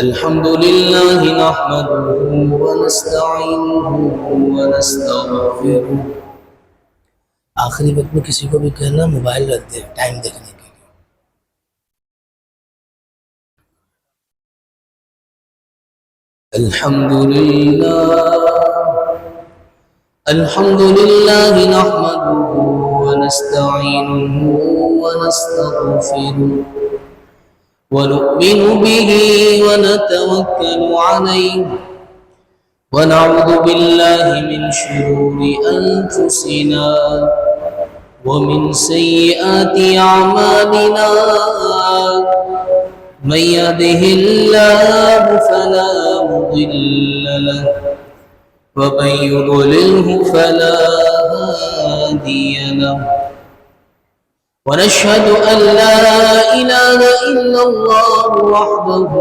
الحمد لله نحمده ونستعينه ونستغفره۔ آخری وقت میں کسی کو بھی کہنا موبائل رکھ دے ٹائم دیکھنے کے لیے۔ الحمد لله نحمده ونستعينه ونستغفره ونؤمن به ونتوكل عليه ونعوذ بالله من شرور أنفسنا ومن سيئات أعمالنا، من يهده الله فلا مضل له ومن يضلله فلا هادي له، ونشهد أن لا إله إلا الله وحده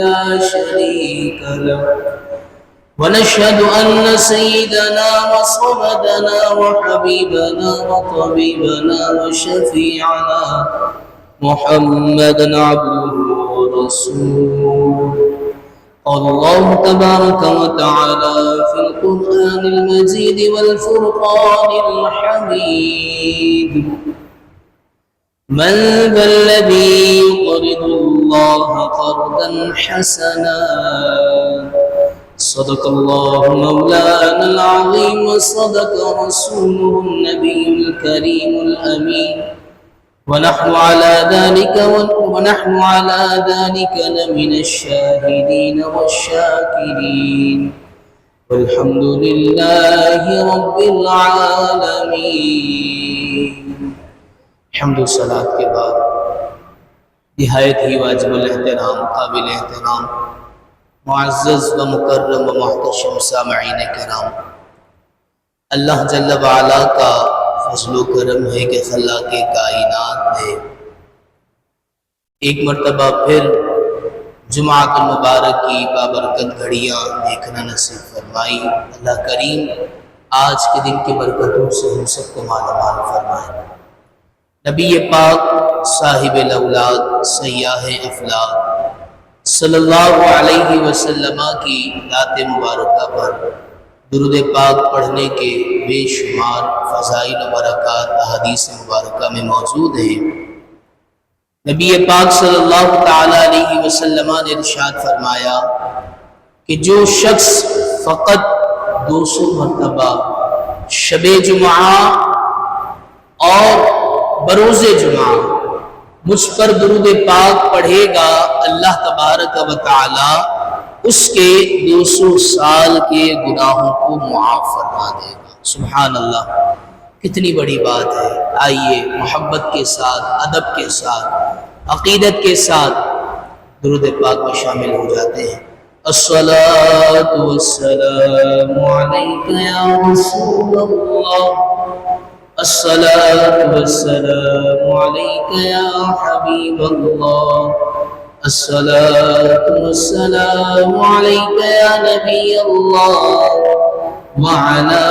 لا شريك له، ونشهد أن سيدنا وصمدنا وحبيبنا وطبيبنا وشفيعنا محمدا عبده ورسوله، قال الله تبارك وتعالى في القرآن المجيد والفرقان الحميد: من ذا الذي يقرض الله قرضا حسنا، صدق الله مولانا العظيم وصدق رسوله النبي الكريم الأمين، ونحن على ذلك لمن الشاهدين والشاكرين، والحمد لله رب العالمين۔ حمد و صلاۃ کے بعد نہایت ہی واجب الاحترام، قابل احترام، معزز و مکرم و محتشم سامعین کرام، اللہ جل وعلا کا فضل و کرم ہے کہ خلاق کائنات نے ایک مرتبہ پھر جمعۃ المبارک کی بابرکت گھڑیاں دیکھنا نصیب فرمائی۔ اللہ کریم آج کے دن کی برکتوں سے ہم سب کو مالا مال فرمائے۔ نبی پاک صاحب الاولاد سیاح افلاک صلی اللہ علیہ وسلم کی ذات مبارکہ پر درود پاک پڑھنے کے بے شمار فضائل و برکات احادیث مبارکہ میں موجود ہیں۔ نبی پاک صلی اللہ تعالی علیہ وسلم نے ارشاد فرمایا کہ جو شخص فقط 200 مرتبہ شب جمعہ اور بروز جمعہ مجھ پر درود پاک پڑھے گا، اللہ تبارک و تعالی اس کے 200 سال کے گناہوں کو معاف فرما دے گا۔ سبحان اللہ، کتنی بڑی بات ہے۔ آئیے محبت کے ساتھ، ادب کے ساتھ، عقیدت کے ساتھ درود پاک میں شامل ہو جاتے ہیں۔ الصلاۃ والسلام علیک یا رسول اللہ، الصلاۃ والسلام علیک یا حبیب اللہ، الصلاۃ والسلام علیک یا نبی اللہ، وعلى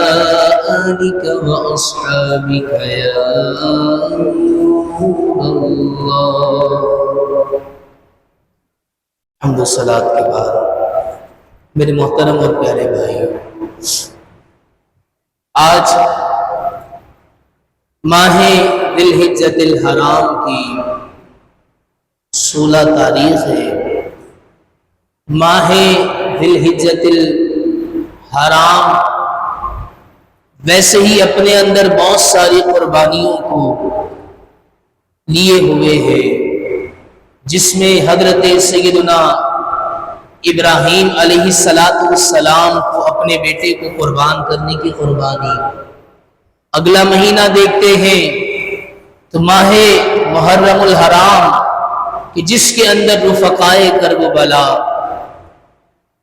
آلك وأصحابك يا نور الله۔ حمد و صلاۃ کے بعد میرے محترم اور پیارے بھائیوں، آج ماہ ذی الحجۃ الحرام کی 16 تاریخ ہے۔ ماہ ذی الحجۃ الحرام ویسے ہی اپنے اندر بہت ساری قربانیوں کو لیے ہوئے ہے، جس میں حضرت سیدنا ابراہیم علیہ السلام کو اپنے بیٹے کو قربان کرنے کی قربانی۔ اگلا مہینہ دیکھتے ہیں تو ماہ محرم الحرام کہ جس کے اندر رفقائے کرب و بلا،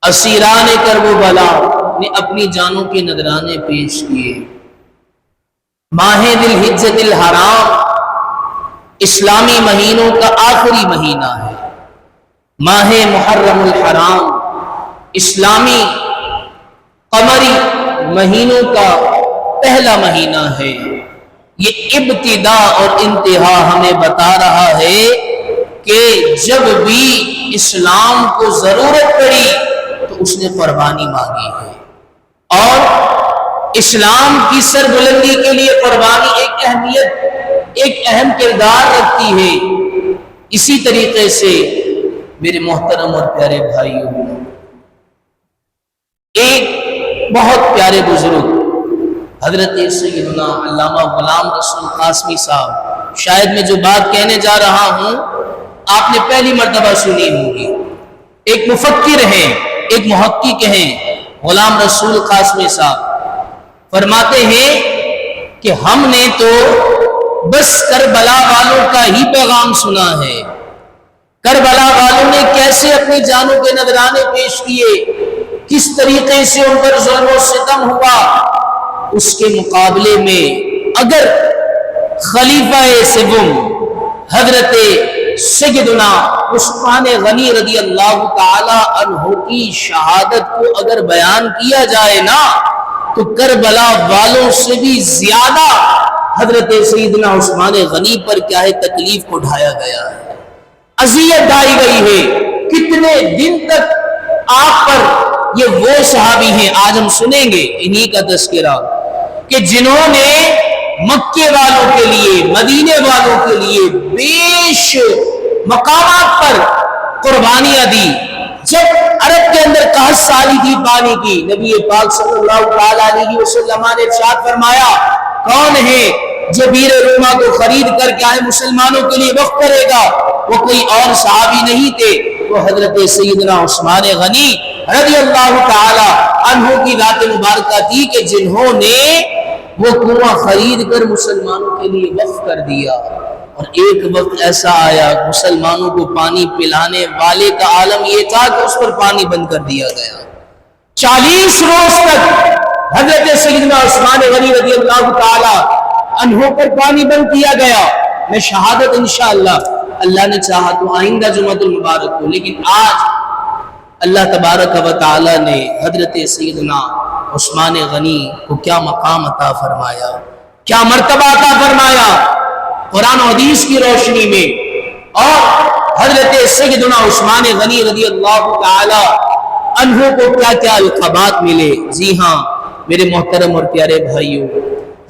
اسیران کرب و بلا نے اپنی جانوں کے نذرانے پیش کیے۔ ماہ ذی الحجۃ الحرام اسلامی مہینوں کا آخری مہینہ ہے۔ ماہ محرم الحرام اسلامی قمری مہینوں کا پہلا مہینہ ہے۔ یہ ابتدا اور انتہا ہمیں بتا رہا ہے کہ جب بھی اسلام کو ضرورت پڑی تو اس نے قربانی مانگی ہے، اور اسلام کی سربلندی کے لیے قربانی ایک اہمیت، ایک اہم کردار رکھتی ہے۔ اسی طریقے سے میرے محترم اور پیارے بھائیوں، ایک بہت پیارے بزرگ حضرت سیدنا علامہ غلام رسول قاسمی صاحب، شاید میں جو بات کہنے جا رہا ہوں آپ نے پہلی مرتبہ سنی ہوگی، ایک مفکر ہیں، ایک محقق ہیں، غلام رسول قاسمی صاحب فرماتے ہیں کہ ہم نے تو بس کربلا والوں کا ہی پیغام سنا ہے، کربلا والوں نے کیسے اپنی جانوں کے نذرانے پیش کیے، کس طریقے سے ان پر ظلم و ستم ہوا۔ اس کے مقابلے میں اگر خلیفہ سوم حضرت سیدنا عثمان غنی رضی اللہ تعالی عنہ کی شہادت کو اگر بیان کیا جائے نا تو کربلا والوں سے بھی زیادہ حضرت سیدنا عثمان غنی پر کیا ہے تکلیف کو ڈھایا گیا ہے، اذیت ڈھائی گئی ہے۔ کتنے دن تک آپ پر یہ وہ صحابی ہیں، آج ہم سنیں گے انہی کا تذکرہ، کہ جنہوں نے مکے والوں کے لیے، مدینے والوں کے لیے بیش مقامات پر قربانیاں دی۔ جب عرب کے اندر قحط سالی تھی پانی کی، نبی پاک صلی اللہ علیہ وسلم نے ارشاد فرمایا کون ہے جو بیر روما کو خرید کر کے آئے مسلمانوں کے لیے وقف کرے گا؟ وہ کوئی اور صحابی نہیں تھے، وہ حضرت سیدنا عثمان غنی رضی اللہ تعالی عنہ کی ذات مبارکہ تھی کہ جنہوں نے وہ کنواں خرید کر مسلمانوں کے لیے وقف کر دیا۔ اور ایک وقت ایسا آیا مسلمانوں کو پانی پلانے والے کا عالم یہ تھا کہ اس پر پانی بند کر دیا گیا۔ 40 روز تک حضرت سیدنا عثمان غنی رضی اللہ تعالی عنہ پر پانی بند کیا گیا۔ میں شہادت انشاءاللہ اللہ نے چاہا تو آئندہ جمعۃ المبارک کو، لیکن آج اللہ تبارک و تعالی نے حضرت سیدنا عثمان غنی کو کیا مقام عطا فرمایا، کیا مرتبہ عطا فرمایا قرآن و حدیث کی روشنی میں، اور حضرت سیدنا عثمان غنی رضی اللہ تعالی عنہ کو کیا کیا القابات ملے۔ جی ہاں میرے محترم اور پیارے بھائیوں،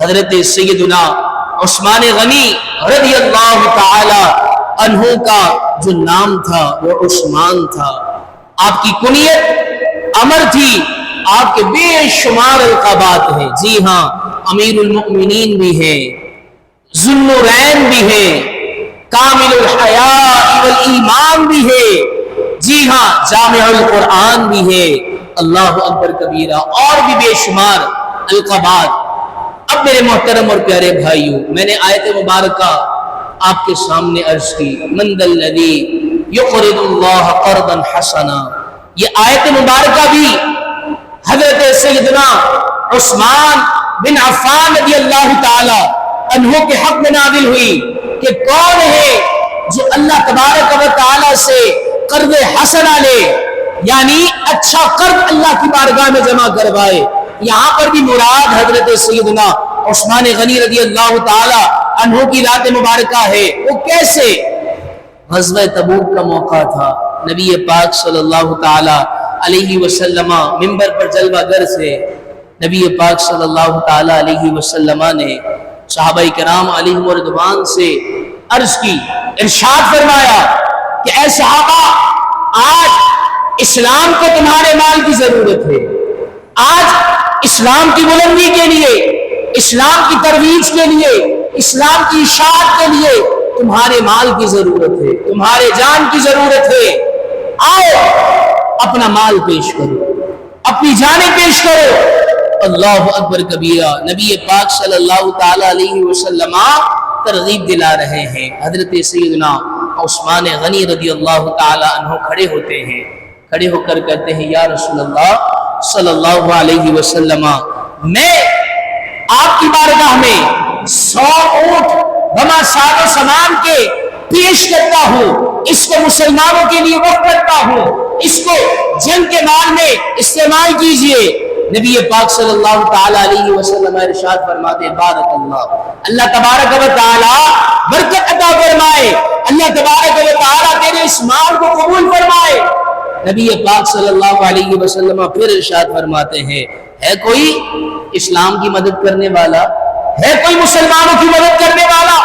حضرت سیدنا عثمان غنی رضی اللہ تعالی عنہ کا جو نام تھا وہ عثمان تھا، آپ کی کنیت عمر تھی، آپ کے بے شمار القابات ہیں۔ جی ہاں امیر المؤمنین بھی ہیں، ذو النورین بھی ہیں، کامل الحیاء والایمان بھی ہے، جی ہاں جامع القرآن بھی ہے، اللہ اکبر کبیرہ، اور بھی بے شمار القابات۔ اب میرے محترم اور پیارے بھائیوں، میں نے آیت مبارکہ آپ کے سامنے عرض کی، من ذا الذی یقرض اللہ قرضا حسنا، یہ آیت مبارکہ بھی حضرت سیدنا عثمان بن عفان رضی اللہ تعالی عنہ کے حق میں نازل ہوئی کہ کون ہے جو اللہ تبارک و تعالی سے قرض حسنہ لے، یعنی اچھا قرض اللہ کی بارگاہ میں جمع کروائے۔ یہاں پر بھی مراد حضرت سیدنا عثمان غنی رضی اللہ تعالی عنہ کی ذات مبارکہ ہے۔ وہ کیسے؟ غزوہ تبوک کا موقع تھا، نبی پاک صلی اللہ تعالی علیہ وسلم منبر پر جلوہ گر سے نبی پاک صلی اللہ تعالی علیہ وسلم نے صحابہ کرام علیہم رضوان سے عرض کی، ارشاد فرمایا کہ اے صحابہ، آج اسلام کو تمہارے مال کی ضرورت ہے، آج اسلام کی بلندی کے لیے، اسلام کی ترویج کے لیے، اسلام کی اشاعت کے لیے تمہارے مال کی ضرورت ہے، تمہارے جان کی ضرورت ہے، آؤ اپنا مال پیش کرو، اپنی جانیں پیش کرو۔ اللہ اکبر کبیرہ، نبی پاک صلی اللہ تعالی علیہ وسلم ترغیب دلا رہے ہیں۔ حضرت سیدنا عثمان غنی رضی اللہ تعالی عنہ کھڑے ہوتے ہیں، کھڑے ہو کر کہتے ہیں یا رسول اللہ صلی اللہ علیہ وسلم، میں آپ کی بارگاہ میں 100 اونٹ بما سار و سامان کے پیش کرتا ہوں، اس کو مسلمانوں کے لیے وقف کرتا ہوں، اس کو جنگ کے مال میں استعمال کیجئے۔ نبی پاک صلی اللہ تعالی علیہ وسلم ارشاد فرماتے بارک اللہ، اللہ تبارک و تعالی برکت عطا فرمائے، اللہ تبارک و تعالی اس مال کو قبول فرمائے۔ نبی پاک صلی اللہ علیہ وسلم پھر ارشاد فرماتے ہیں ہے کوئی اسلام کی مدد کرنے والا، ہے کوئی مسلمانوں کی مدد کرنے والا؟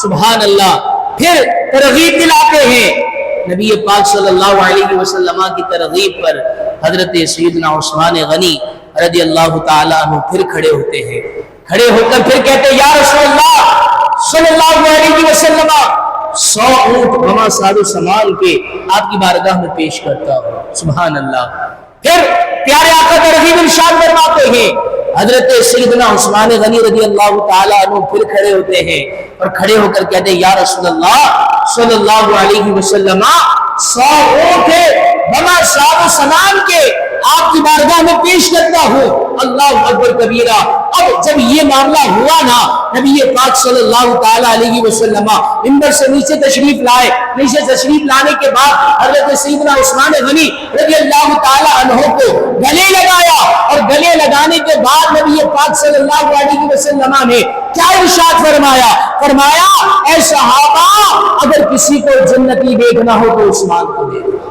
سبحان اللہ۔ پھر ترغیب دلاتے ہیں نبی پاک صلی اللہ علیہ وسلم کی ترغیب پر حضرت سیدنا عثمان غنی رضی اللہ تعالیٰ عنہ پھر کھڑے ہوتے ہیں، کھڑے ہو کر پھر کہتے ہیں یا رسول اللہ صلی اللہ علیہ وسلم 100 اونٹ وما ساد و سامان کے آپ کی بارگاہ میں پیش کرتا ہوں۔ سبحان اللہ۔ پھر پیارے آقا ترغیب ارشاد فرماتے ہیں، حضرت سیدنا عثمان غنی رضی اللہ تعالیٰ عنہ پھر کھڑے ہوتے ہیں اور کھڑے ہو کر کہتے ہیں یا رسول اللہ صلی اللہ علیہ وسلم 100 اونٹ وما ساد و سامان کے آپ کی بارگاہ میں پیش کرتا ہوں۔ اللہ اکبر کبیرہ۔ اب جب یہ معاملہ ہوا نا، نبی پاک صلی اللہ تعالیٰ علیہ وسلم منبر سے نیچے تشریف لائے، نیچے تشریف لانے کے بعد حضرت سیدنا عثمان غنی رضی اللہ تعالیٰ عنہ کو گلے لگایا، اور گلے لگانے کے بعد نبی پاک صلی اللہ علیہ وسلم نے کیا ارشاد فرمایا؟ فرمایا اے صحابہ اگر کسی کو جنتی دیکھنا ہو تو عثمان کو دیکھنا۔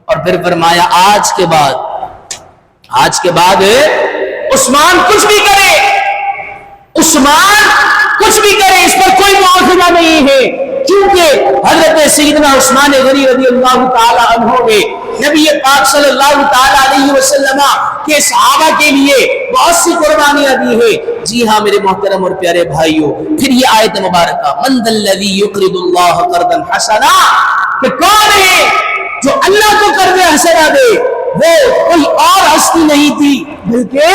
اور پھر فرمایا آج کے بعد عثمان کچھ بھی کرے، عثمان کچھ بھی کرے اس پر کوئی مواخذہ نہیں ہے، کیونکہ حضرت سیدنا عثمان غنی رضی اللہ تعالی عنہ نے نبی پاک صلی اللہ تعالی علیہ وسلم کے صحابہ کے لیے بہت سی قربانیاں دی ہیں۔ جی ہاں میرے محترم اور پیارے بھائیوں، پھر یہ آیت مبارکہ من ذا الذی یقرض اللہ قرضا حسنا، کہ کون ہے جو اللہ کو قرض حسنا دے؟ وہ کوئی اور ہستی نہیں تھی بلکہ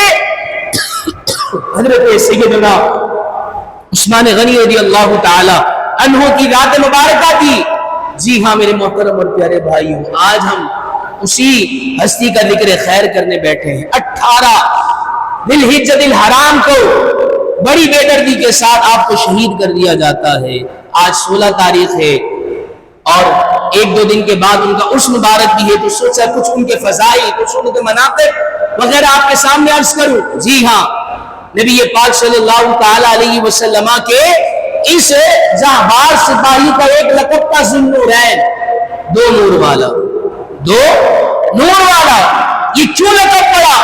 حضرت سیدنا عثمان غنی رضی اللہ تعالی عنہ کی ذات مبارکہ تھی۔ جی ہاں میرے محترم اور پیارے بھائیوں، آج ہم اسی ہستی کا ذکر خیر کرنے بیٹھے ہیں۔ 18 ذی الحجۃ الحرام کو بڑی بے دردی کے ساتھ آپ کو شہید کر دیا جاتا ہے۔ آج 16 تاریخ ہے اور 1-2 دن کے بعد ان کا عرس مبارک بھی ہے، تو سوچا کچھ ان کے فضائل، کچھ ان کے مناقب وغیرہ آپ کے سامنے عرض کروں۔ جی ہاں، نبی پاک صلی اللہ تعالی علیہ وسلم کے اس جہباز سپاہی کا ایک لقب تھا ذو النورین، 2 نور والا، 2 نور والا۔ یہ کیوں لقب پڑا؟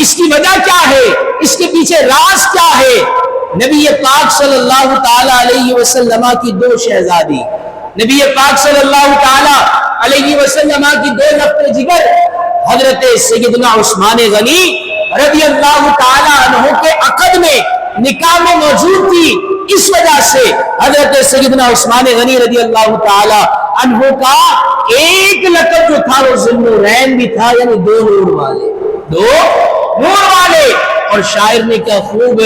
اس کی وجہ کیا ہے؟ اس کے پیچھے راز کیا ہے؟ نبی پاک صلی اللہ تعالی علیہ وسلم کی 2 شہزادی، نبی پاک صلی اللہ تعالی علیہ وسلم کی 2 لقب جگر حضرت سیدنا عثمان غنی رضی اللہ تعالی عنہ کے عقد میں نکاح میں موجود تھی۔ اس وجہ سے حضرت سیدنا عثمان غنی رضی اللہ تعالی عنہ کا ایک لقب جو تھا وہ ذو النورین بھی تھا، یعنی 2 نور والے، 2 نور والے۔ اور شاعر نے کیا خوب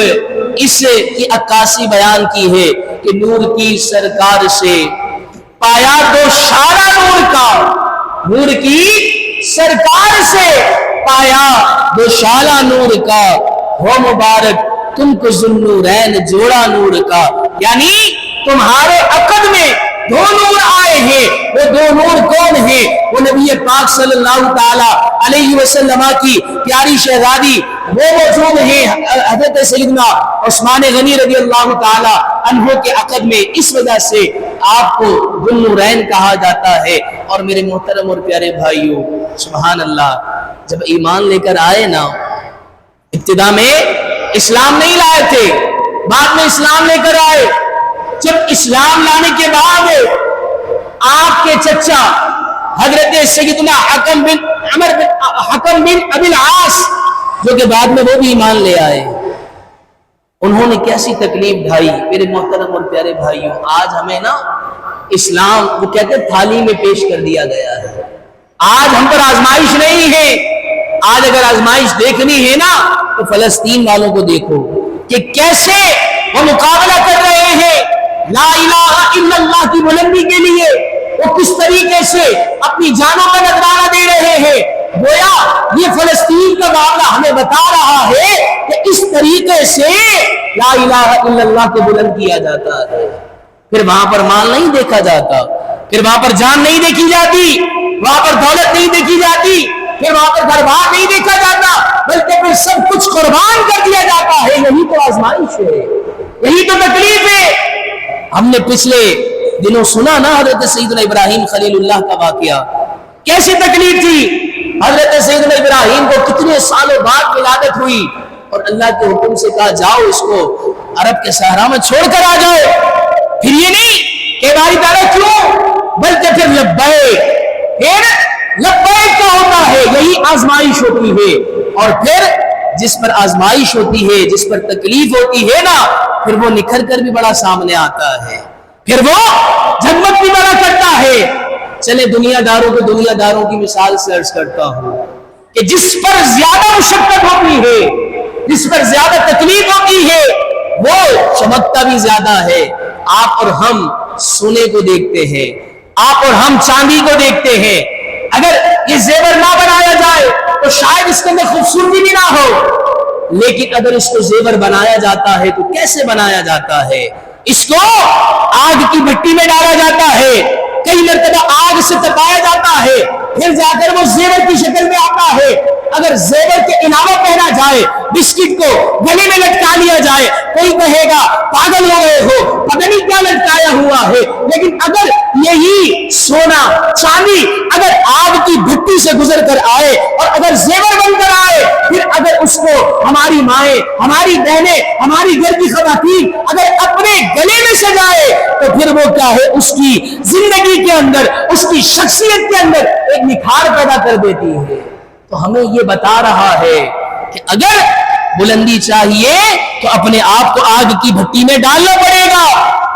اس کی عکاسی بیان کی ہے کہ نور کی سرکار سے پایا 2 شالہ نور کا، نور کی سرکار سے پایا 2 شالہ نور کا، ہو مبارک تم کو ذو النورین جوڑا نور کا۔ یعنی تمہارے عقد میں 2 نور آئے ہیں، وہ 2 نور کون ہیں؟ وہ نبی پاک صلی اللہ تعالی علیہ وسلم کی پیاری شہزادی وہ موجود ہیں حضرت سیدنا عثمان غنی رضی اللہ تعالی عنہ کے عقد میں۔ اس وجہ سے آپ کو ذو النورین کہا جاتا ہے۔ اور میرے محترم اور پیارے بھائیوں، سبحان اللہ، جب ایمان لے کر آئے نا، ابتدا میں اسلام نہیں لائے تھے، بعد میں اسلام لے کر آئے۔ جب اسلام لانے کے بعد آپ کے چچا حضرت سیدنا حکم بن ابی العاص، جو کہ بعد میں وہ بھی ایمان لے آئے، انہوں نے کیسی تکلیف ڈھائی۔ میرے محترم اور پیارے بھائیوں، آج ہمیں نا اسلام وہ کہتے ہیں تھالی میں پیش کر دیا گیا ہے۔ آج ہم پر آزمائش نہیں ہے۔ آج اگر آزمائش دیکھنی ہے نا تو فلسطین والوں کو دیکھو کہ کیسے وہ مقابلہ کر رہے ہیں لا الہ الا اللہ کی بلندی کے لیے، وہ کس طریقے سے اپنی جانوں کا نذرانہ دے رہے ہیں۔ گویا یہ فلسطین کا معاملہ ہمیں بتا رہا ہے کہ اس طریقے سے لا الہ الا اللہ کو بلند کیا جاتا ہے۔ پھر وہاں پر مال نہیں دیکھا جاتا، پھر وہاں پر جان نہیں دیکھی جاتی، وہاں پر دولت نہیں دیکھی جاتی، پھر وہاں پر گھر بار نہیں دیکھا جاتا، بلکہ پھر سب کچھ قربان کر دیا جاتا ہے۔ یہی تو آزمائش ہے، یہی تو تکلیف ہے۔ ہم نے پچھلے دنوں سنا نا حضرت سیدنا ابراہیم خلیل اللہ کا واقعہ، کیسی تکلیف تھی. حضرت سیدنا ابراہیم کو کتنے سالوں بعد ولادت ہوئی اور اللہ کے حکم سے کہا جاؤ اس کو عرب کے صحرا میں چھوڑ کر آ جاؤ. پھر یہ نہیں کہ باری تعالیٰ کیوں، بلکہ پھر لبیک. پھر لبیک کیا ہوتا ہے؟ یہی آزمائش ہوتی ہے. اور پھر جس پر آزمائش ہوتی ہے، جس پر تکلیف ہوتی ہے نا، پھر وہ نکھر کر بھی بڑا سامنے آتا ہے، پھر وہ جھگمگ بھی بڑا کرتا ہے. چلے دنیا داروں کی مثال سے عرض کرتا ہوں کہ جس پر زیادہ مشقت ہوتی ہے، جس پر زیادہ تکلیف ہوتی ہے، وہ چمکتا بھی زیادہ ہے. آپ اور ہم سونے کو دیکھتے ہیں، آپ اور ہم چاندی کو دیکھتے ہیں. اگر یہ زیور نہ بنایا جائے تو شاید اس کے اندر خوبصورتی بھی نہ ہو، لیکن اگر اس کو زیور بنایا جاتا ہے تو کیسے بنایا جاتا ہے؟ اس کو آگ کی بھٹی میں ڈالا جاتا ہے، کئی مرتبہ آگ سے تپایا جاتا ہے، پھر جا کر وہ زیور کی شکل میں آتا ہے. اگر زیور کے علاوہ پہنا جائے، بسکٹ کو گلے میں لٹکا لیا جائے، کوئی کہے گا پاگل ہو گئے ہو، پتہ نہیں کیا لٹکایا ہوا ہے. لیکن اگر یہی سونا چاندی اگر آگ کی بھٹی سے گزر کر آئے اور اگر زیور بن کر آئے، پھر اگر اس کو ہماری مائیں، ہماری بہنیں، ہماری گھر کی خواتین اگر اپنے گلے میں سجائے تو پھر وہ کیا ہے؟ اس کی زندگی کے اندر، اس کی شخصیت کے اندر ایک نکھار پیدا کر دیتی ہے. تو ہمیں یہ بتا رہا ہے کہ اگر بلندی چاہیے تو اپنے آپ کو آگ کی بھٹی میں ڈالنا پڑے گا،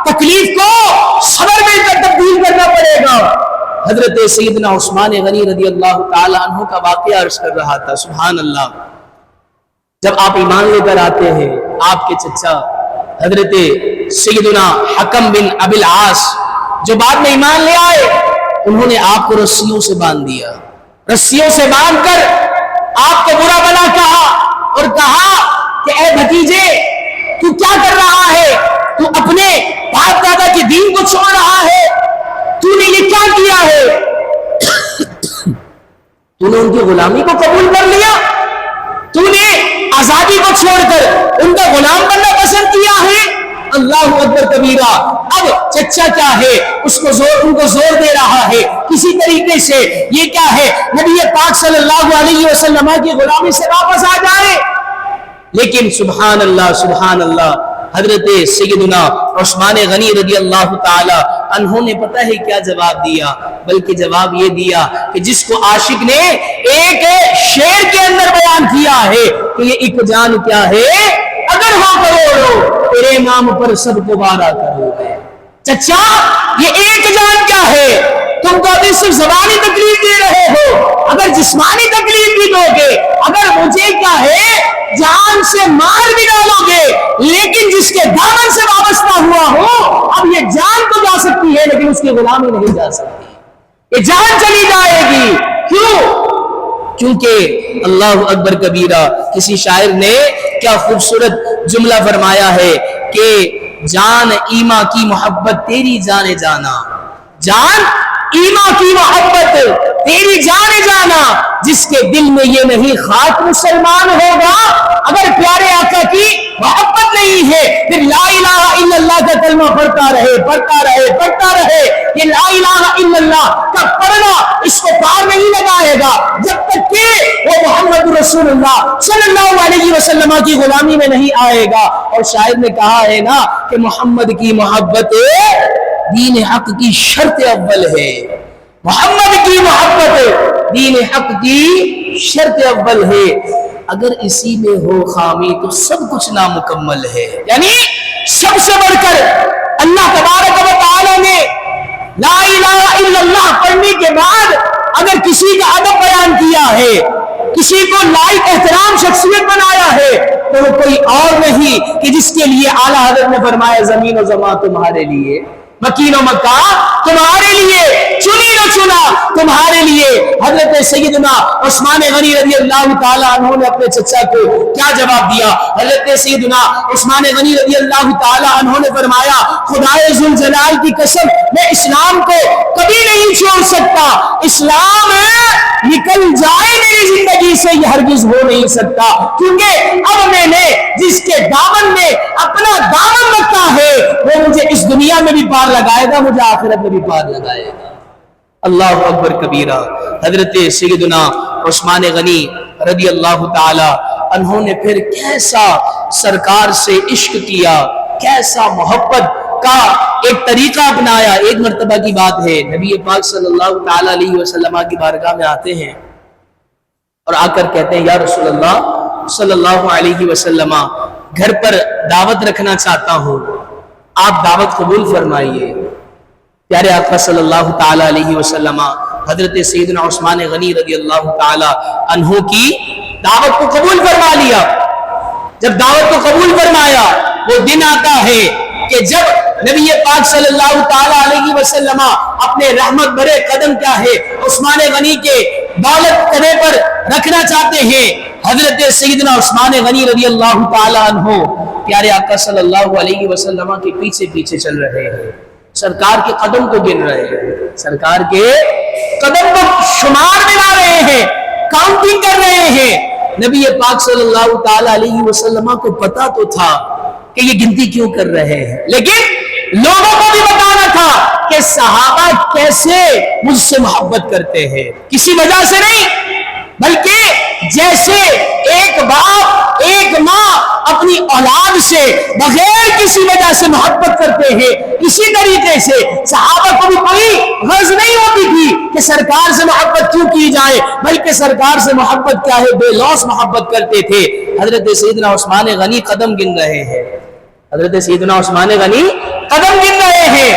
تکلیف کو صبر میں تبدیل کرنا پڑے گا. حضرت سیدنا عثمان غنی رضی اللہ تعالی عنہ کا واقعہ عرض کر رہا تھا. سبحان اللہ. جب آپ ایمان لے کر آتے ہیں، آپ کے چچا حضرت سیدنا حکم بن ابی العاص جو بعد میں ایمان لے آئے، انہوں نے آپ کو رسیوں سے باندھ دیا. رسیوں سے باندھ کر آپ کو برا بلا کہا اور کہا کہ اے بھتیجے، تو کیا کر رہا ہے؟ تو اپنے باپ دادا کے دین کو چھوڑ رہا ہے، تو نے یہ کیا کیا ہے؟ تو نے ان کی غلامی کو قبول کر لیا، تو نے آزادی کو چھوڑ کر ان کا غلام بننا پسند کیا ہے. اللہ اکبر کبیرہ. اب چچا کیا ہے؟ ان کو زور دے رہا ہے کسی طریقے سے یہ کیا ہے؟ نبی پاک صلی اللہ علیہ وسلم کی غلامی سے واپس آ جائے. لیکن سبحان اللہ حضرت سیدنا عثمان غنی رضی اللہ تعالی عنہ نے پتہ ہے کیا جواب دیا؟ بلکہ جواب یہ دیا کہ جس کو عاشق نے ایک شعر کے اندر بیان کیا ہے کہ یہ ایک جان کیا ہے، اگر ہو کروڑو تیرے نام پر سب کو وعدہ کرو گے. چچا یہ ایک جان کیا ہے؟ تم تو ابھی صرف زبانی تکلیف دے رہے ہو، اگر جسمانی تکلیف بھی دو گے، اگر مجھے کیا ہے جان سے مار بھی ڈالو گے، لیکن جس کے دامن سے وابستہ ہوا ہو، اب یہ جان تو جا سکتی ہے لیکن اس کی غلامی نہیں جا سکتی، یہ جان چلی جائے گی. کیوں؟ کیونکہ اللہ اکبر کبیرہ. کسی شاعر نے کیا خوبصورت جملہ فرمایا ہے کہ جان ایما کی محبت تیری جانے جانا، جان ایما کی محبت تیری جانے جانا، جس کے دل میں یہ نہیں خاک مسلمان ہوگا. اگر پیارے آقا کی محبت نہیں ہے پھر لا الہ الا اللہ کا کلمہ پڑھتا رہے. یہ لا الہ الا اللہ کا پڑھنا اس کو پار نہیں لگائے گا جب تک کہ وہ محمد رسول اللہ صلی اللہ علیہ وسلم کی غلامی میں نہیں آئے گا. اور شاعر نے کہا ہے نا کہ محمد کی محبت دین حق کی شرط اول ہے. محمد کی محبت دین حق کی شرط اول ہے. اگر اسی میں ہو خامی تو سب کچھ نامکمل ہے. یعنی سب سے بڑھ کر اللہ تبارک و تعالی نے لا الہ الا اللہ پڑھنے کے بعد اگر کسی کا ادب بیان کیا ہے، کسی کو لائق احترام شخصیت بنایا ہے، تو وہ کوئی اور نہیں کہ جس کے لیے اعلیٰ حضرت نے فرمایا زمین و زمان تمہارے لیے، مکین و مکہ تمہارے لیے، چنی و چنا تمہارے لیے. حضرت سیدنا عثمان غنی رضی اللہ تعالیٰ عنہ نے اپنے چچا کو کیا جواب دیا؟ حضرت سیدنا عثمان غنی رضی اللہ تعالیٰ عنہ نے فرمایا خدائے ذوالجلال کی قسم میں اسلام کو کبھی نہیں چھوڑ سکتا. اسلام نکل جائے میری زندگی سے یہ ہرگز ہو نہیں سکتا, کیونکہ اب میں نے جس کے دامن میں اپنا دامن رکھا ہے وہ مجھے اس دنیا میں بھی پار لگائے گا, مجھے آخرت میں بھی پار لگائے گا. اللہ اکبر کبیرہ. حضرت سیدنا عثمان غنی رضی اللہ تعالی عنہ نے پھر کیسا سرکار سے عشق کیا, کیسا محبت کا ایک طریقہ اپنایا. ایک مرتبہ کی بات ہے, نبی پاک صلی اللہ تعالی علیہ وسلم کی بارگاہ میں آتے ہیں اور آ کر کہتے ہیں یا رسول اللہ صلی اللہ علیہ وسلم گھر پر دعوت رکھنا چاہتا ہوں, آپ دعوت قبول فرمائیے. پیارے آقا صلی اللہ تعالی علیہ وسلم حضرت سیدنا عثمان غنی رضی اللہ تعالی عنہ کی دعوت کو قبول فرما لیا. جب دعوت کو قبول فرمایا وہ دن آتا ہے کہ جب نبی پاک صلی اللہ تعالی علیہ وسلم اپنے رحمت بھرے قدم کیا ہے عثمان غنی کے دولت قدے پر رکھنا چاہتے ہیں, حضرت سیدنا عثمان غنی رضی اللہ تعالی عنہ پیارے آقا صلی اللہ علیہ وسلم کے پیچھے پیچھے چل رہے ہیں, سرکار کے قدم کو گن رہے ہیں, سرکار کے قدم کو شمار ملا رہے ہیں, کاؤنٹنگ کر رہے ہیں. نبی پاک صلی اللہ تعالی علیہ وسلم کو پتا تو تھا کہ یہ گنتی کیوں کر رہے ہیں, لیکن لوگوں کو بھی بتانا تھا کہ صحابہ کیسے مجھ سے محبت کرتے ہیں, کسی وجہ سے نہیں بلکہ جیسے ایک باپ ایک ماں اپنی اولاد سے بغیر کسی وجہ سے محبت کرتے ہیں, اسی طریقے سے صحابہ کو بھی کوئی غرض نہیں ہوتی تھی کہ سرکار سے محبت کیوں کی جائے, بلکہ سرکار سے محبت کیا ہے بے لوث محبت کرتے تھے. حضرت سیدنا عثمان غنی قدم گن رہے ہیں, حضرت سیدنا عثمان غنی قدم گن رہے ہیں.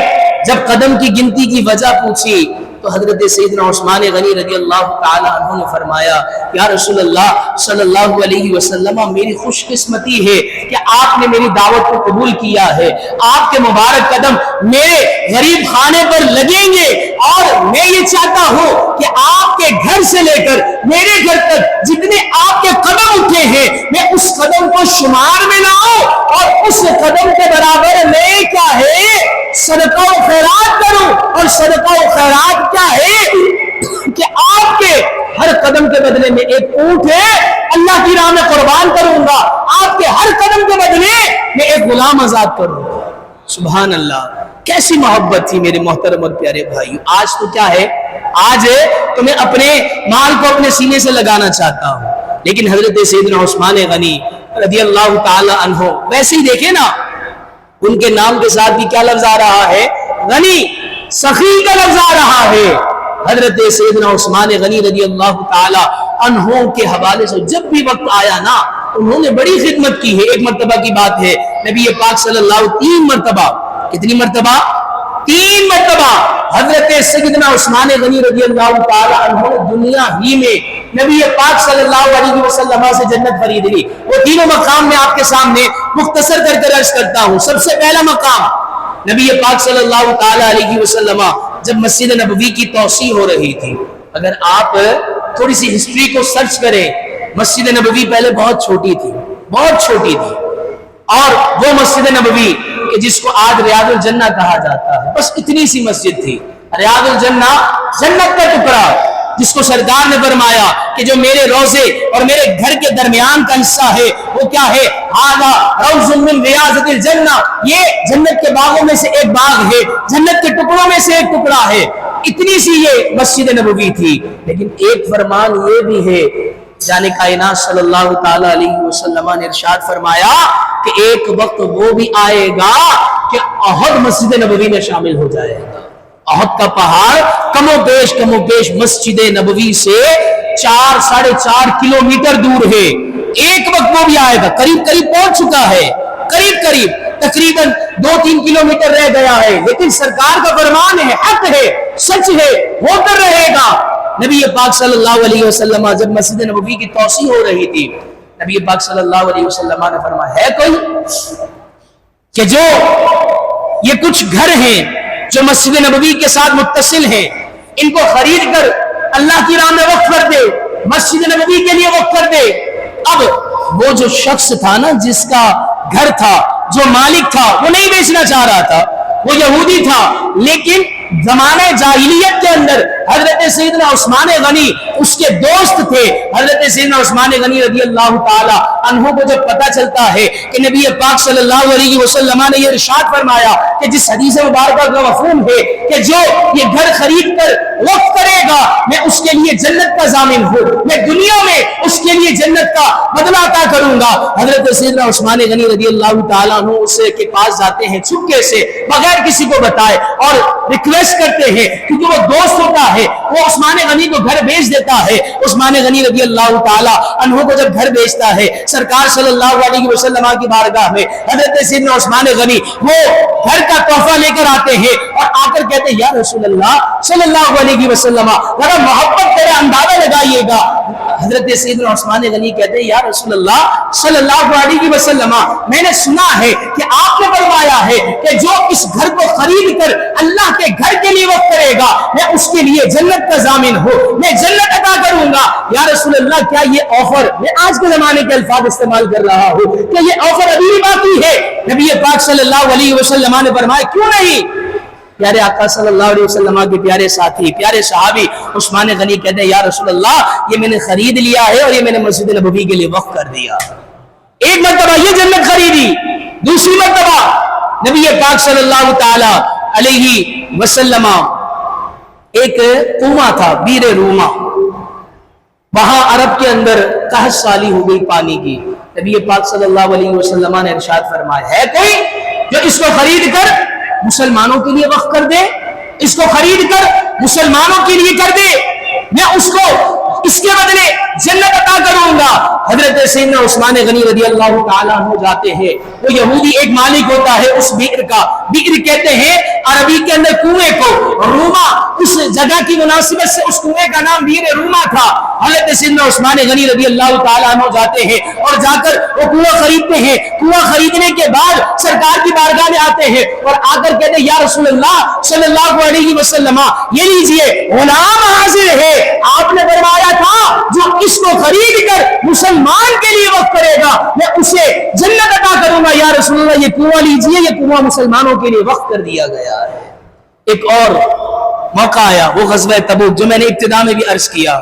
جب قدم کی گنتی کی وجہ پوچھی تو حضرت سیدنا عثمان غنی رضی اللہ تعالی عنہ نے فرمایا یا رسول اللہ صلی اللہ علیہ وسلم میری خوش قسمتی ہے کہ آپ نے میری دعوت کو قبول کیا ہے, آپ کے مبارک قدم میرے غریب خانے پر لگیں گے اور میں یہ چاہتا ہوں کہ آپ کے گھر سے لے کر میرے گھر تک جتنے آپ کے قدم اٹھے ہیں میں اس قدم کو شمار میں لاؤں اور اس قدم کے برابر میں کیا ہے صدقہ و خیرات کروں. اور صدقہ و خیرات کیا ہے کہ آپ کے ہر قدم کے بدلے میں ایک اونٹ ہے اللہ کی راہ میں قربان کروں گا, آپ کے ہر قدم کے بدلے میں ایک غلام آزاد کروں گا. سبحان اللہ, کیسی محبت تھی میرے محترم اور پیارے بھائیو. آج تو کیا ہے, آج تو میں اپنے مال کو اپنے سینے سے لگانا چاہتا ہوں, لیکن حضرت سیدنا عثمان غنی رضی اللہ تعالی عنہ ویسے ہی دیکھیں نا, ان کے نام کے ساتھ بھی کیا لفظ آ رہا ہے, غنی, سخی کا لفظ آ رہا ہے. حضرت سیدنا عثمان غنی رضی اللہ تعالی عنہ کے حوالے سے جب بھی وقت آیا نا انہوں نے بڑی خدمت کی ہے. ایک مرتبہ کی بات ہے نبی پاک صلی اللہ تین مرتبہ, کتنی مرتبہ, تین مرتبہ حضرت سیدنا عثمان غنی رضی اللہ تعالی عنہ نے دنیا ہی میں نبی پاک صلی اللہ علیہ وسلم سے جنت خرید لی. وہ تینوں مقام میں آپ کے سامنے مختصر کر کے عرض کرتا ہوں. سب سے پہلا مقام نبی پاک صلی اللہ تعالی علیہ وسلم جب مسجد نبوی کی توسیع ہو رہی تھی. اگر آپ تھوڑی سی ہسٹری کو سرچ کریں, مسجد نبوی پہلے بہت چھوٹی تھی, بہت چھوٹی تھی, اور وہ مسجد نبوی کہ جس کو آج ریاض الجنہ کہا جاتا ہے, بس اتنی سی مسجد تھی. ریاض الجنہ جنت کا ٹکڑا جس کو سرکار نے فرمایا کہ جو میرے روزے اور میرے گھر کے درمیان کا حصہ ہے وہ کیا ہے, ھذا روض من ریاض الجنہ, یہ جنت کے باغوں میں سے ایک باغ ہے, جنت کے ٹکڑوں میں سے ایک ٹکڑا ہے. اتنی سی یہ مسجد نبوی تھی. لیکن ایک فرمان یہ بھی ہے, جان کائنات صلی اللہ تعالی علیہ وسلم نے ارشاد فرمایا کہ ایک وقت وہ بھی آئے گا کہ احد مسجد نبوی میں شامل ہو جائے گا. احد کا پہاڑ کم و بیش مسجد نبوی سے 4-4.5 کلومیٹر دور ہے. ایک وقت وہ بھی آئے گا, قریب پہنچ چکا ہے, قریب تقریباً 2-3 کلومیٹر رہ گیا ہے. لیکن سرکار کا فرمان ہے, حق ہے, سچ ہے, ہوتا رہے گا. نبی پاک صلی اللہ علیہ وسلم جب مسجد نبوی کی توسیع ہو رہی تھی, نبی پاک صلی اللہ علیہ وسلم نے فرمایا ہے کوئی کہ جو یہ کچھ گھر ہیں جو مسجد نبوی کے ساتھ متصل ہیں, ان کو خرید کر اللہ کی راہ میں وقف کر دے، مسجد نبوی کے لیے وقف کر دے۔ اب وہ جو شخص تھا نا، جس کا گھر تھا، جو مالک تھا، وہ نہیں بیچنا چاہ رہا تھا، وہ یہودی تھا، لیکن زمانہ جاہلیت کے اندر حضرت سیدنا عثمان غنی اس کے دوست تھے۔ حضرت سیدنا عثمان غنی رضی اللہ تعالی عنہ کو جب پتہ چلتا ہے کہ نبی پاک صلی اللہ علیہ وسلم نے یہ ارشاد فرمایا کہ جس حدیث مبارکہ کا مفہوم ہے کہ جو یہ گھر خرید کر وقف کرے گا میں اس کے لیے جنت کا ضامن ہوں، میں دنیا میں اس کے لیے جنت کا بدلہ عطا کروں گا۔ حضرت سیدنا عثمان غنی رضی اللہ تعالیٰ عنہ اس کے پاس جاتے ہیں چپکے سے، بغیر کسی کو بتائے، اور ریکویسٹ کرتے ہیں، کیونکہ وہ دوست ہوتا ہے، وہ عثمان غنی کو گھر بیچ دیتا ہے۔ عثمان غنی رضی اللہ تعالیٰ عنہ کو جب گھر بیچتا ہے، سرکار صلی اللہ علیہ وسلم کی بارگاہ میں حضرت سیدنا عثمان غنی وہ گھر کا تحفہ لے کر آتے ہیں اور آ کر کہتے ہیں یا رسول اللہ صلی اللہ علیہ وسلم ذرا محبت کرے، اندازہ لگائیے گا۔ حضرت سیدنا عثمان غنی کہتے ہیں یا رسول اللہ صلی اللہ علیہ وسلم میں نے سنا ہے کہ آپ نے فرمایا ہے کہ جو اس گھر کو خرید کر اللہ کے گھر کے لیے وقف کرے گا میں اس کے لیے جنت کا ضامن ہوں، میں جنت عطا کروں گا۔ یا رسول اللہ کیا یہ آفر، میں آج کے زمانے کے الفاظ استعمال کر رہا ہوں، کہ یہ آفر ابھی بھی باقی ہے؟ نبی پاک صلی اللہ علیہ وسلم نے فرمایا کیوں نہیں؟ پیارے آقا صلی اللہ علیہ وسلم کے پیارے ساتھی، پیارے صحابی عثمان غنی کہتے ہیں یا رسول اللہ یہ میں نے خرید لیا ہے اور یہ میں نے مسجد نبوی کے لیے وقف کر دیا۔ ایک مرتبہ یہ جنت خریدی، دوسری مرتبہ نبی پاک صلی اللہ تعالی علیہ وسلم ایک کنواں تھا بیر روما، وہاں عرب کے اندر قحط سالی ہو گئی پانی کی۔ نبی پاک صلی اللہ علیہ وسلم نے ارشاد فرمایا ہے کوئی جو اس کو خرید کر مسلمانوں کے لیے وقف کر دے، اس کو خرید کر مسلمانوں کے لیے کر دے، میں اس کو اس کے بدلے جنت عطا کروں گا۔ حضرت سیدنا عثمان غنی رضی اللہ تعالیٰ عنہ جاتے ہیں، وہ یہودی ایک مالک ہوتا ہے اس بئر کا، بئر کہتے ہیں عربی کے اندر کنویں کو، روما اس جگہ کی مناسبت سے اس کنویں کا نام بئر روما تھا۔ حضرت سیدنا عثمان غنی رضی اللہ تعالیٰ عنہ جاتے ہیں اور جا کر وہ کنواں خریدتے ہیں۔ کنواں خریدنے کے بعد سرکار کی بارگاہ میں آتے ہیں اور آ کر کہتے ہیں یا رسول اللہ صلی اللہ علیہ وسلم یہ لیجئے غلام حاضر ہے، آپ نے فرمایا تھا جو اس کو خرید کر مسلمان کے لیے وقف کرے گا میں اسے جنت عطا کروں گا۔ یا رسول اللہ یہ کنواں لیجئے، یہ کنواں مسلمانوں کے لیے وقف کر دیا گیا ہے۔ ایک اور موقع آیا، وہ غزوہ تبوک، جو میں نے ابتدا میں بھی عرض کیا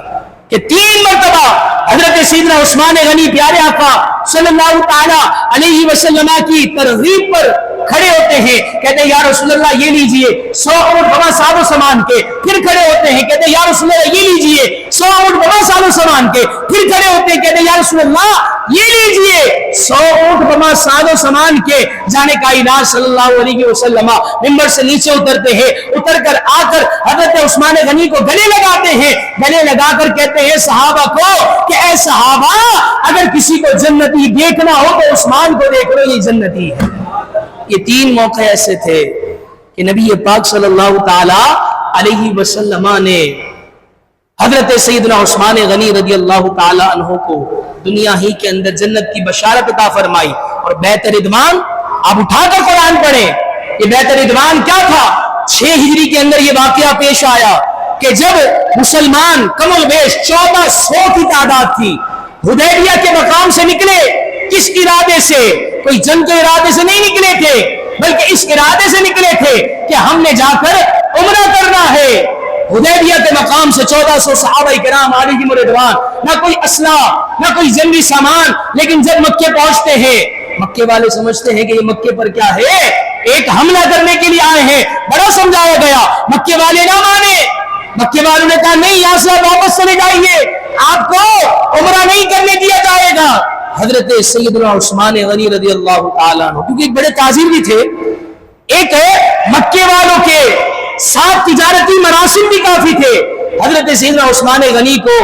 کہ 3 مرتبہ حضرت سیدنا عثمان غنی پیارے آقا صلی اللہ تعالی علیہ وسلم کی ترغیب پر کھڑے ہوتے ہیں، کہتے ہیں یا رسول اللہ یہ لیجئے 100 اونٹ بڑا ساز و سامان کے، پھر کھڑے ہوتے ہیں کہتے ہیں یا رسول اللہ یہ لیجئے 100 اونٹ بڑا ساز و سامان کے، پھر کھڑے ہوتے ہیں کہتے ہیں یا رسول اللہ یہ لیجئے 100 اونٹ بڑا ساز و سامان کے۔ جانے کائنات صلی اللہ علیہ وسلم منبر سے نیچے اترتے ہیں، اتر کر آ کر حضرت عثمان غنی کو گلے لگاتے ہیں، گلے لگا کر کہتے ہیں صحابہ کو کہ اے صحابہ اگر کسی کو جنتی دیکھنا ہو تو عثمان کو دیکھ لو، یہ جنتی ہے۔ یہ 3 موقع ایسے تھے کہ نبی پاک صلی اللہ تعالی علیہ وسلم نے حضرت سیدنا عثمان غنی رضی اللہ تعالی عنہ کو دنیا ہی کے اندر جنت کی بشارت عطا فرمائی۔ اور بیعت رضوان آپ اٹھا کر قرآن پڑھیں، یہ بیعت رضوان کیا تھا؟ 6 ہجری کے اندر یہ واقعہ پیش آیا کہ جب مسلمان کم و بیش 1400 کی تعداد تھی، حدیبیہ کے مقام سے نکلے، کس ارادے سے؟ کوئی جنگ کے ارادے سے نہیں نکلے تھے، بلکہ اس ارادے سے نکلے تھے کہ ہم نے جا کر عمرہ کرنا ہے۔ حدیبیہ کے مقام سے 1400 صحابہ کرام علیہم رضوان، نہ کوئی اسلحہ نہ کوئی جنگی سامان، لیکن جب مکے پہنچتے ہیں مکے والے سمجھتے ہیں کہ یہ مکے پر کیا ہے، ایک حملہ کرنے کے لیے آئے ہیں۔ بڑا سمجھایا گیا، مکے والے نہ مانے، مکے والوں نے کہا نہیں یہاں سے آپ واپس چلے جائیے، آپ کو عمرہ نہیں کرنے دیا جائے گا۔ حضرت سیدنا عثمان غنی رضی اللہ تعالیٰ عنہ کیونکہ ایک بڑے تاجر بھی تھے، ایک مکے والوں کے ساتھ تجارتی مراسم بھی کافی تھے، حضرت سیدنا عثمان غنی کو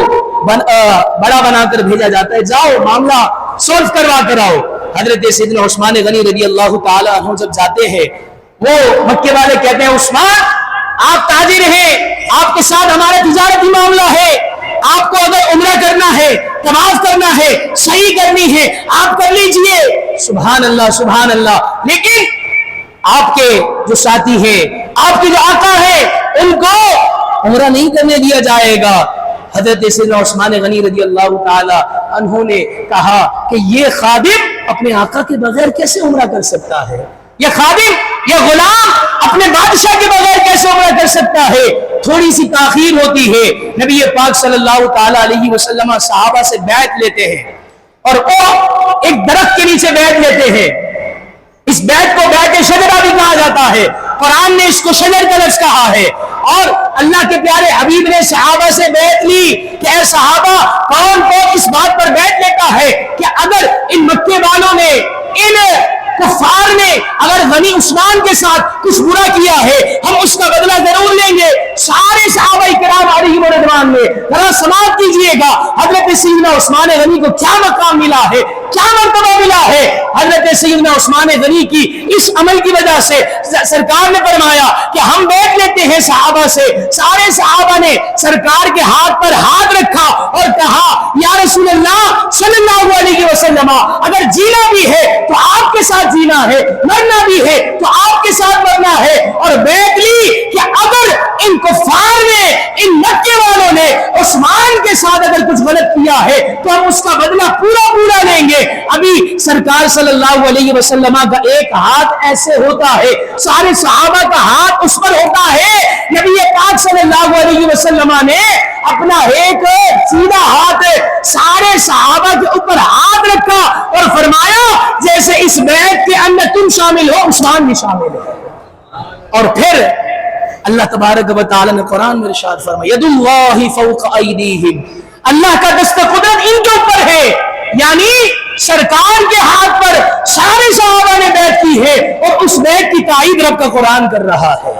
بڑا بنا کر بھیجا جاتا ہے، جاؤ معاملہ سولف کروا کر آؤ۔ حضرت سیدنا عثمان غنی رضی اللہ تعالیٰ عنہ جب جاتے ہیں، وہ مکے والے کہتے ہیں عثمان آپ تاجر ہیں، آپ کے ساتھ ہمارا تجارتی معاملہ ہے، آپ کو اگر عمرہ کرنا ہے، طواف کرنا ہے، صحیح کرنی ہے، آپ کر لیجئے۔ سبحان اللہ سبحان اللہ، لیکن آپ کے جو ساتھی ہیں، آپ کے جو آقا ہیں، ان کو عمرہ نہیں کرنے دیا جائے گا۔ حضرت سیدنا عثمان غنی رضی اللہ تعالی عنہ نے کہا کہ یہ خادم اپنے آقا کے بغیر کیسے عمرہ کر سکتا ہے، یہ خادم، یہ غلام اپنے بادشاہ کے بغیر کیسے عمرہ کر سکتا ہے؟ تھوڑی سی تاخیر ہوتی ہے، نبی پاک صلی اللہ تعالی علیہ وسلم صحابہ سے بیعت لیتے ہیں اور وہ ایک درخت کے نیچے بیعت لیتے ہیں۔ اس بیعت کو بیعت شجرہ بھی کہا جاتا ہے، قرآن نے اس کو شجر کا لفظ کہا ہے۔ اور اللہ کے پیارے حبیب نے صحابہ سے بیعت لی کہ اے صحابہ، کون اس بات پر بیعت لیتا ہے کہ اگر ان مکے والوں نے، ان کفار نے اگر غنی عثمان کے ساتھ کچھ برا کیا ہے ہم اس کا بدلہ ضرور لیں گے۔ سارے صحابہ کرام علیہم رضوان میں ذرا سماعت کیجئے گا حضرت سیدنا عثمان غنی کو کیا مقام ملا ہے، کیا مرتبہ ملا ہے۔ حضرت سیدنا عثمان غنی کی اس عمل کی وجہ سے سرکار نے فرمایا کہ ہم بیٹھ لیتے ہیں صحابہ سے۔ سارے صحابہ نے سرکار کے ہاتھ پر ہاتھ رکھا اور کہا یا رسول اللہ صلی اللہ علیہ وسلم، اگر جینا بھی ہے تو آپ کے ساتھ جینا ہے، مرنا بھی ہے تو آپ کے ساتھ مرنا ہے۔ اور بیعت لی کہ اگر ان کفار نے، ان مکے والوں نے عثمان کے ساتھ اگر کچھ غلط کیا ہے تو ہم اس کا بدلہ پورا لیں گے۔ ابھی سرکار صلی اللہ علیہ وسلم کا ایک ہاتھ ایسے ہوتا ہے، سارے صحابہ کا ہاتھ اس پر ہوتا ہے، نبی پاک صلی اللہ علیہ وسلم نے اپنا ایک سیدھا ہاتھ سارے صحابہ کے اوپر ہاتھ رکھا اور فرمایا جیسے اس بیعت کے اندر تم شامل ہو عثمان بھی شامل ہے۔ اور پھر اللہ تبارک و تعالی نے قرآن میں ارشاد فرمایا ید اللہ فوق ایدیہم، اللہ کا دست قدرت ان کے اوپر ہے، یعنی سرکار کے ہاتھ پر سارے صحابہ نے بیعت کی ہے اور اس بیعت کی تائید رب کا قرآن کر رہا ہے۔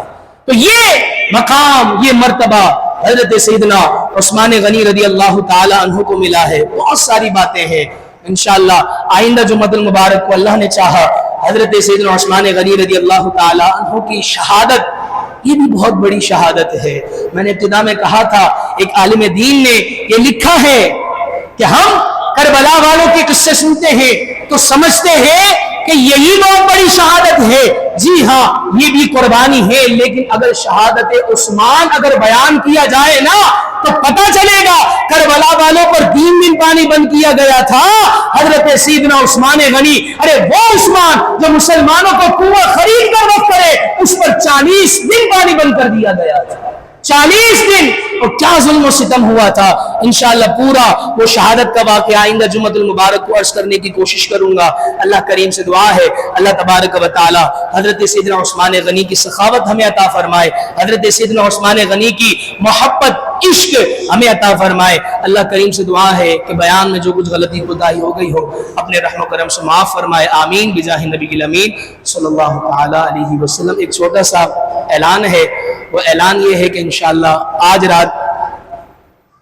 تو یہ مقام، یہ مرتبہ حضرت سیدنا عثمان غنی رضی اللہ تعالی عنہ کو ملا ہے۔ بہت ساری باتیں ہیں، انشاءاللہ آئندہ جمعۃ المبارک کو اللہ نے چاہا حضرت سیدنا عثمان غنی رضی اللہ تعالی عنہ کی شہادت، یہ بھی بہت بڑی شہادت ہے۔ میں نے ابتدا میں کہا تھا ایک عالم دین نے یہ لکھا ہے کہ ہم کربلا والوں کے قصے سنتے ہیں تو سمجھتے ہیں کہ یہی بہت بڑی شہادت ہے۔ جی ہاں، یہ بھی قربانی ہے، لیکن اگر شہادت عثمان اگر بیان کیا جائے نا تو پتہ چلے گا کربلا والوں پر 3 دن پانی بند کیا گیا تھا۔ حضرت سیدنا عثمان غنی، ارے وہ عثمان جو مسلمانوں کو کنواں خرید کر وقت کرے، اس پر 40 دن پانی بند کر دیا گیا تھا، 40 دن، اور کیا ظلم و ستم ہوا تھا۔ انشاءاللہ پورا وہ شہادت کا واقعہ آئندہ جمعۃ المبارک کو عرض کرنے کی کوشش کروں گا۔ اللہ کریم سے دعا ہے اللہ تبارک و تعالی حضرت سیدنا عثمان غنی کی سخاوت ہمیں عطا فرمائے، حضرت سیدنا عثمان غنی کی محبت، عشق ہمیں عطا فرمائے۔ اللہ کریم سے دعا ہے کہ بیان میں جو کچھ غلطی کوتاہی ہو گئی ہو اپنے رحم و کرم سے معاف فرمائے، آمین بجاہ نبی الامین صلی اللہ تعالی علیہ وسلم۔ ایک چھوٹا سا اعلان ہے، وہ اعلان یہ ہے کہ انشاءاللہ آج رات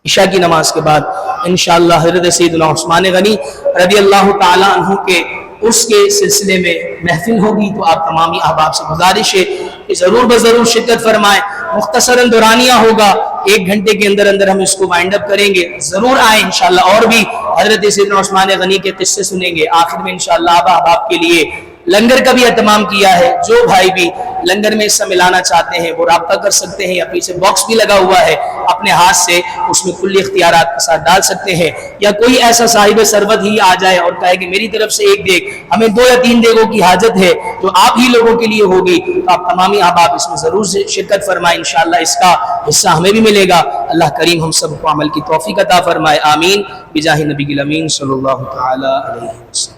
عشاء کی نماز کے بعد انشاءاللہ حضرت سیدنا عثمان غنی رضی اللہ تعالی عنہ کے اس کے سلسلے میں محفل ہوگی، تو آپ تمامی احباب سے گزارش ہے کہ ضرور بضرور شرکت فرمائیں۔ مختصراً دورانیہ ہوگا، 1 گھنٹے کے اندر اندر ہم اس کو وائنڈ اپ کریں گے، ضرور آئیں انشاءاللہ، اور بھی حضرت سیدنا عثمان غنی کے قصے سنیں گے۔ آخر میں انشاءاللہ احباب کے لیے لنگر کا بھی اہتمام کیا ہے، جو بھائی بھی لنگر میں حصہ ملانا چاہتے ہیں وہ رابطہ کر سکتے ہیں، یا پیچھے باکس بھی لگا ہوا ہے، اپنے ہاتھ سے اس میں کلی اختیارات کے ساتھ ڈال سکتے ہیں، یا کوئی ایسا صاحب سربت ہی آ جائے اور کہے کہ میری طرف سے 1 دیگ، ہمیں 2 یا 3 دیگوں کی حاجت ہے جو آپ ہی لوگوں کے لیے ہوگی، تو آپ تمامی احباب اس میں ضرور سے شرکت فرمائیں، انشاءاللہ اس کا حصہ ہمیں بھی ملے گا۔ اللہ کریم ہم سب کو عمل کی توفیق عطا فرمائے، آمین بجاہ نبی الامین صلی اللہ تعالی علیہ وسلم۔